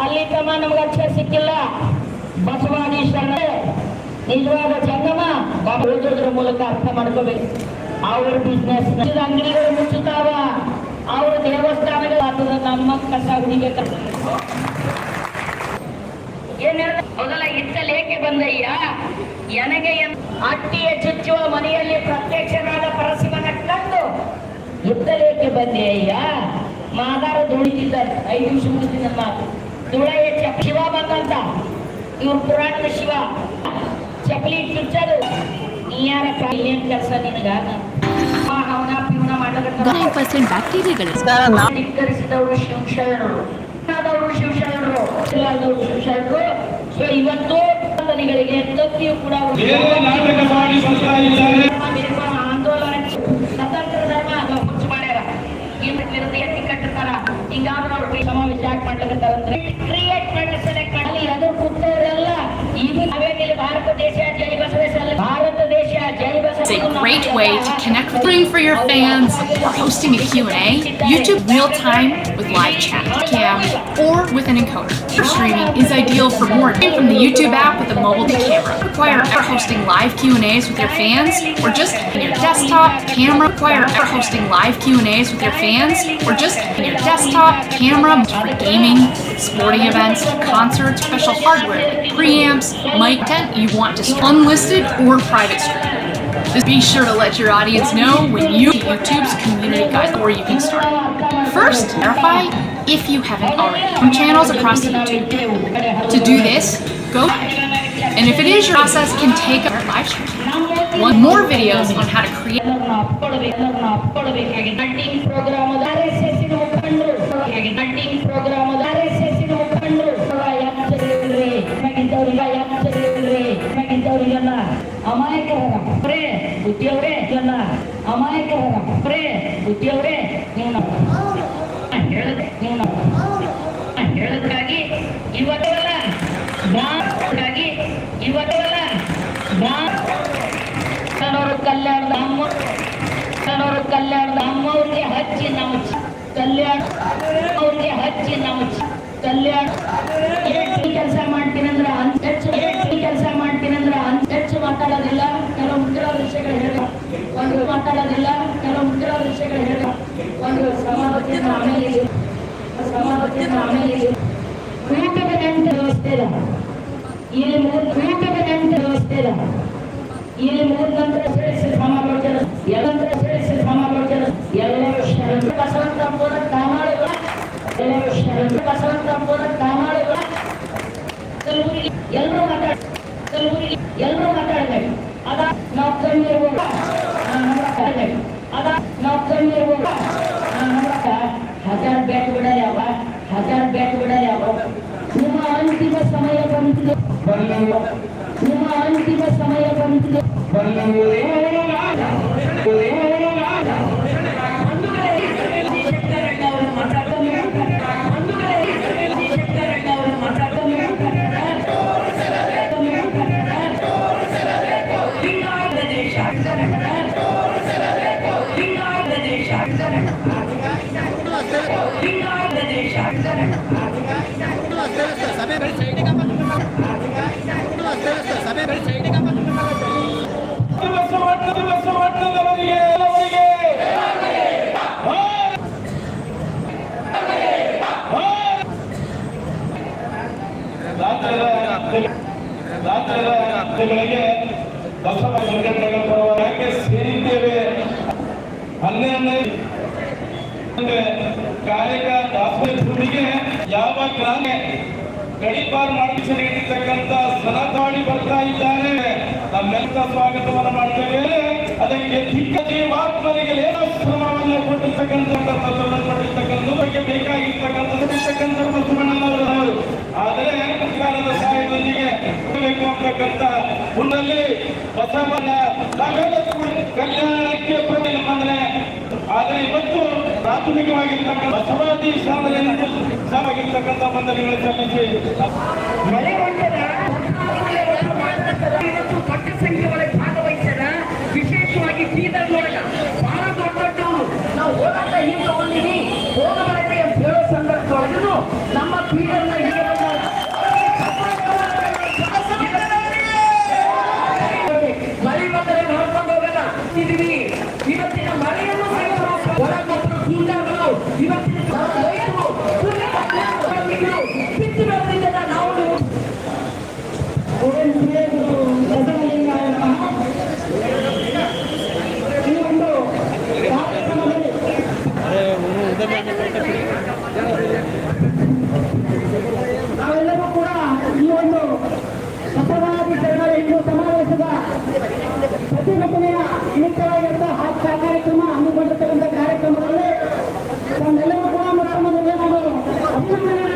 ಅಲ್ಲಿ ತಮ್ಮ ನಮ್ಗೆ ಅಕ್ಷರ ಸಿಕ್ಕಿಲ್ಲ. ಬಸವಾದೀಶ್ವರ ನಿಜವಾದ ಜಂಗಮ ಓದೋದ್ರ ಮೂಲಕ ಅರ್ಥ ಮಾಡ್ಕೋಬೇಕು. ಅವ್ರ ಬಿಸ್ನೆಸ್ ಅಂಗಡಿಗಳು ಮುಚ್ಚುತ್ತಾವ, ಅವ್ರ ದೇವಸ್ಥಾನಗಳು ಅದರ ನಮ್ಮ ಕಸ ಹುಡಿಗೆ ಮೊದಲ ಇತ್ತಲೇಕೆ ಬಂದಯ್ಯ ನನಗೆ ಅಟ್ಟಿಯ ಚುಚ್ಚುವ ಮನೆಯಲ್ಲಿ ಪ್ರತ್ಯಕ್ಷನಾದ ಪರಶಿವನ ಕಂಡು ಇತ್ತಲೇಕೆ ಬಂದೆ ಅಯ್ಯ. ಮಾದಾರ ದುಡಿತಿದ್ದಾರೆ 5 ನಿಮಿಷ ಮುಗಿದ ಮಾತು. ದುಳಯ್ಯ ಶಿವ ಬಂದಂತ ಇವ್ರ ಪುರಾಣದ ಶಿವ ಚಪ್ಪಲಿ ಚುಚ್ಚದು. ನೀ ಯಾರಪ್ಪ ಏನ್ ಕೆಲಸ ನಿನಗ? ಹವನ ಪಿವನ ಮಾಡಲಿದ್ದವರು ಶಿವಶರಣರು, ಶಿವಶರಣರು ಶಿವಶರಣರು. ಸೊ ಇವತ್ತು ಗಳಿಗೆ ತಪ್ಪಿಯೂ ಕೂಡ ಆಂದೋಲನ ಸ್ವತಂತ್ರ ಧರ್ಮ ಹುಚ್ಚು ಮಾಡ್ಯಾರ. ಈ ವಿರುದ್ಧ ಎತ್ತಿ ಕಟ್ಟತಾರ. ಹಿಂಗಾದ್ರೂ ಅವ್ರು ಸಮಾವೇಶ ಯಾಕೆ ಮಾಡ್ಲಿಕ್ಕಂತಾರಂದ್ರೆ ಕ್ರಿಯೇಟ್ ಮಾಡಿಸಲೇ ಕಡಲಿ ಅದು ಕೂತವರೆಲ್ಲ ಇದು ನಾವೇನಿಲ್ಲ. ಭಾರತ ದೇಶ ಜೈ ಬಸವೇಶ್ವರ, ಭಾರತ ದೇಶ ಜೈ Basaveshwara. It's a great way to connect with for your fans or hosting a Q&A. YouTube real time with live chat, cam, or with an encoder. Streaming is ideal for more from the YouTube app with a mobile camera. Require ever hosting live Q&As with your fans or just in your desktop camera. Require ever hosting live Q&As with your fans or just in your desktop camera for gaming, sporting events, concerts, special hardware, preamps, mic, content you want to unlisted or private stream. Just be sure to let your audience know when you YouTube's community guide where you can start. First, verify if you haven't already from channels across YouTube. To do this, go live. And if it is your process can take a live stream. Want more videos on how to create ಅಮಾಯಕರೇ ಬುದ್ಧಿಯವರೇ ಜನ ಅಮಾಯಕರೇ ಬುದ್ಧಿಯವರೇ ನೀವು ಹೇಳೋದ್ರಾಗಿ ಇವತ್ತಲ್ಲ ಕಲ್ಯಾಣದ ಅಮ್ಮವ್ರಿಗೆ ಹಚ್ಚಿ ನಾವು ಕಲ್ಯಾಣ ಅವ್ರಿಗೆ ಹಚ್ಚಿ ನಾವು ಕಲ್ಯಾಣ ಕೆಲಸ ಮಾಡ್ತೀನಂದ್ರೆ ಕೆಲಸ ಮಾಡ್ತೀನಂದ್ರೆ ಹೆಚ್ಚು ಮಾತಾಡೋದಿಲ್ಲ. ಕೆಲವು ಮುಖ್ಯವಾದ ವಿಷಯಗಳು ಹೇಳ ಒಂದು ಮಾತಾಡೋದಿಲ್ಲ. ಕೆಲವು ಮುಖ್ಯವಾದ ವಿಷಯಗಳು ಹೇಳ ಒಂದು ಸಮಾಲೋಚನೆ ಆಮೇಲೆ ಊಟದ ನೆಂಟು ವ್ಯವಸ್ಥೆ ಇಲ್ಲ. ಇಲ್ಲಿ ಊಟದ ನೆಂಟು ವ್ಯವಸ್ಥೆ ಇಲ್ಲ. ಇಲ್ಲಿ ಮೂರು ನಂತರ ಸೇರಿಸಿ ಸಮಾಲೋಚನೆ ಎಲ್ಲಂತರ ಸೇರಿಸಿ ಸಮಾಲೋಚನೆ ಎಲ್ಲರೂ ಶರಣರು ಬಸವಂತಪ್ಪನ ಕಾಮಾಳಿಗಳ ಎಲ್ಲರೂ ಶರಣರು ಬಸವಂತಪ್ಪನ ಕಾಮಾಳಿಗಳ ಕಲಬುರಗಿ ಎಲ್ಲರೂ ಮಾತಾಡಬೇಕು. ಅದ ನಾವು ಕಮ್ಮಿ ಇರ್ಬೋದು, ಅದ ನಾವು ಕಮ್ಮಿ ಇರ್ಬೋದು. 1000 ಬ್ಯಾಟ್ ಬಿಡಲ್ಲ ಯಾವ 1000 ಬ್ಯಾಟ್ ಬಿಡಲ್ಲ ಯಾವ. ನಿಮ್ಮ ಅಂತಿಮ ಸಮಯ ಬಂದಿದೆ, ನಿಮ್ಮ ಅಂತಿಮ ಸಮಯ ಬಂದಿದೆ. ಬಸವ ಸಂಘಟನೆಗಳ ಪರವಾಗಿ ಸೇರಿದ್ದೇವೆ. 11 ಕಾಯಕ ದಾಸರಿಗೆ ಯಾವ ಗ್ರಾಮ ಗಡಿಪಾರು ಮಾಡಿಸಲಿರ್ತಕ್ಕಂಥ ಸನತಾಡಿ ಬರ್ತಾ ಇದ್ದಾರೆ. ನಮ್ಮೆಲ್ಲ ಸ್ವಾಗತವನ್ನು ಮಾಡ್ತೇವೆ. ಅದಕ್ಕೆ ದಿಕ್ಕ ಜೀವಾತ್ಮರಿಗೆ ಏನೋ ಶ್ರಮವನ್ನು ಕೊಟ್ಟಿರ್ತಕ್ಕಂಥ ಬಗ್ಗೆ ಬೇಕಾಗಿರ್ತಕ್ಕಂಥ ಬಸವಣ್ಣನವರು. ಆದರೆ ಸರ್ಕಾರದ ಸಹಾಯದೊಂದಿಗೆ ಬೇಕು ಅಂತಕ್ಕಂಥ ಮುನ್ನಲ್ಲಿ ಬಸವನ ಕಲ್ಯಾಣಕ್ಕೆ ಬಂದರೆ. ಆದರೆ ಇವತ್ತು ಪ್ರಾಥಮಿಕವಾಗಿರ್ತಕ್ಕಂಥ ಬಸವಾದಿ ಸಾಮಾಗಿರ್ತಕ್ಕಂಥ ಬಂಧನಗಳು ಸಲ್ಲಿಸಿ ದೊಡ್ಡ ಸಂಖ್ಯೆ ಒಳಗೆ ಭಾಗವಹಿಸಿದ ವಿಶೇಷವಾಗಿ ಬೀದರ್ ಒಳಗ ಬಹಳ ದೊಡ್ಡವರು ನಾವು ಹೋರಾಟ ಹಿಂದೆ ತಗೊಂಡಿವಿ ಹೋಗಬಾರದೆ ಅಂತ ಹೇಳೋ ಸಂದರ್ಭದೊಳಗೂ ನಮ್ಮ ಬೀದರ್ನ ಅಪ್ಪನ ಮನೆ